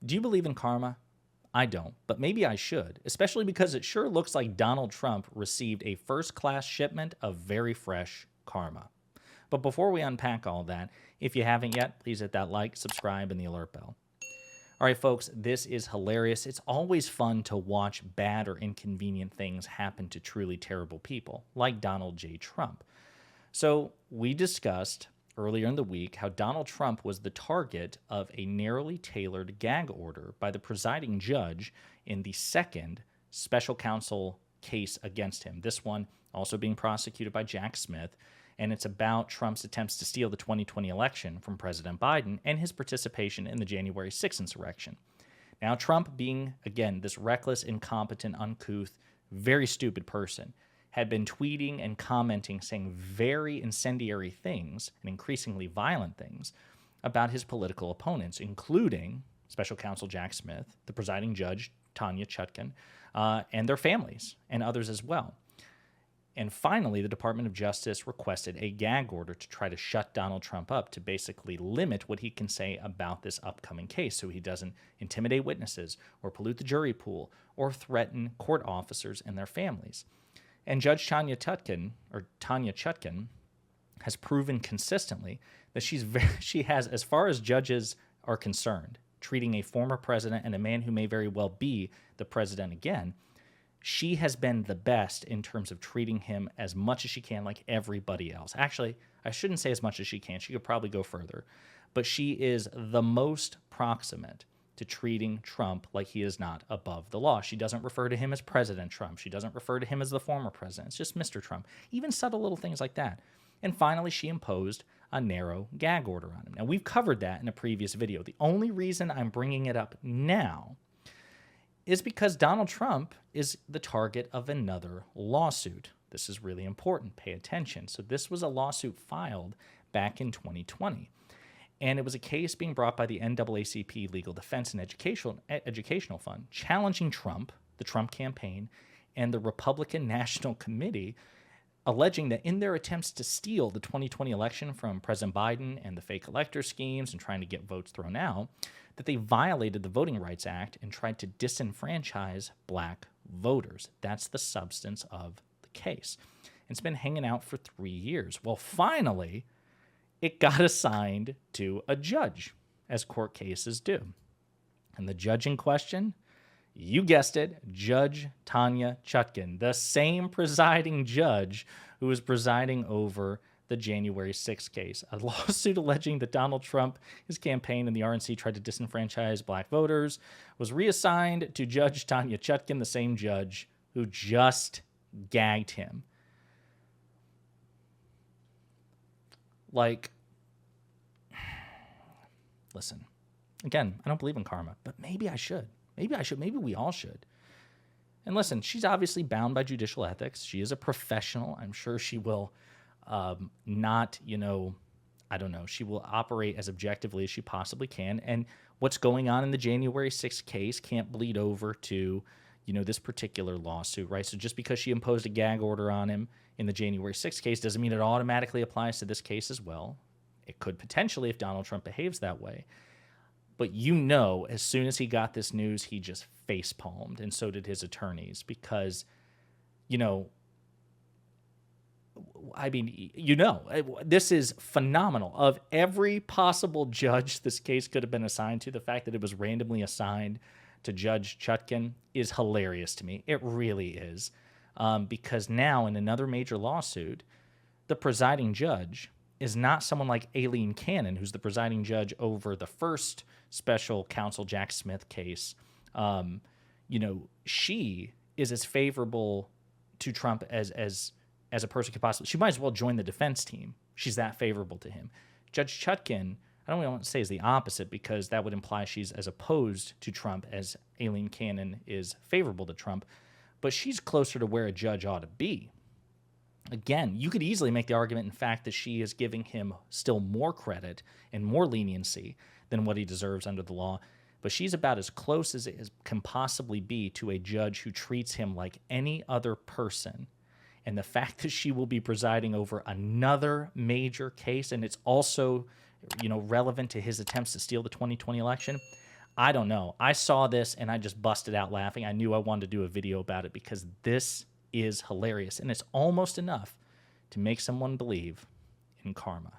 Do you believe in karma? I don't, but maybe I should, especially because it sure looks like Donald Trump received a first-class shipment of very fresh karma. But before we unpack all that, if you haven't yet, please hit that like, subscribe, and the alert bell. All right, folks, this is hilarious. It's always fun to watch bad or inconvenient things happen to truly terrible people, like Donald J. Trump. So we discussed earlier in the week how Donald Trump was the target of a narrowly tailored gag order by the presiding judge in the second special counsel case against him. This one also being prosecuted by Jack Smith, and it's about Trump's attempts to steal the 2020 election from President Biden and his participation in the January 6th insurrection. Now, Trump, being, again, this reckless, incompetent, uncouth, very stupid person, had been tweeting and commenting, saying very incendiary things and increasingly violent things about his political opponents, including special counsel Jack Smith, the presiding judge, Tanya Chutkan, and their families, and others as well. And finally, the Department of Justice requested a gag order to try to shut Donald Trump up, to basically limit what he can say about this upcoming case so he doesn't intimidate witnesses or pollute the jury pool or threaten court officers and their families. And Judge Tanya Chutkan has proven consistently that she has, as far as judges are concerned, treating a former president and a man who may very well be the president again, she has been the best in terms of treating him as much as she can like everybody else. Actually, I shouldn't say as much as she can. She could probably go further. But she is the most proximate to treating Trump like he is not above the law. She doesn't refer to him as President Trump. She doesn't refer to him as the former president. It's just Mr. Trump. Even subtle little things like that. And finally, she imposed a narrow gag order on him. Now, we've covered that in a previous video. The only reason I'm bringing it up now is because Donald Trump is the target of another lawsuit. This is really important. Pay attention. So this was a lawsuit filed back in 2020. And it was a case being brought by the NAACP Legal Defense and Educational Fund, challenging Trump, the Trump campaign, and the Republican National Committee, alleging that in their attempts to steal the 2020 election from President Biden and the fake elector schemes and trying to get votes thrown out, that they violated the Voting Rights Act and tried to disenfranchise black voters. That's the substance of the case. It's been hanging out for 3 years. Well, finally, it got assigned to a judge, as court cases do. And the judge in question, you guessed it, Judge Tanya Chutkan, the same presiding judge who was presiding over the January 6th case, a lawsuit alleging that Donald Trump, his campaign, and the RNC tried to disenfranchise black voters, was reassigned to Judge Tanya Chutkan, the same judge who just gagged him. Like, listen, again, I don't believe in karma, but maybe I should. Maybe we all should. And listen, she's obviously bound by judicial ethics. She is a professional. I'm sure she will not, she will operate as objectively as she possibly can. And what's going on in the January 6th case can't bleed over to, this particular lawsuit, right? So just because she imposed a gag order on him in the January 6th case doesn't mean it automatically applies to this case as well. It could potentially if Donald Trump behaves that way. But as soon as he got this news, he just facepalmed, and so did his attorneys, because, this is phenomenal. Of every possible judge this case could have been assigned to, the fact that it was randomly assigned to Judge Chutkan is hilarious to me. It really is. Because now in another major lawsuit, the presiding judge is not someone like Aileen Cannon, who's the presiding judge over the first special counsel Jack Smith case. She is as favorable to Trump as a person could possibly. She might as well join the defense team. She's that favorable to him. Judge Chutkan, I don't really want to say is the opposite, because that would imply she's as opposed to Trump as Aileen Cannon is favorable to Trump, but she's closer to where a judge ought to be. Again, you could easily make the argument, in fact, that she is giving him still more credit and more leniency than what he deserves under the law, but she's about as close as it can possibly be to a judge who treats him like any other person. And the fact that she will be presiding over another major case, and it's also, relevant to his attempts to steal the 2020 election, I don't know. I saw this and I just busted out laughing. I knew I wanted to do a video about it because this is hilarious, and it's almost enough to make someone believe in karma.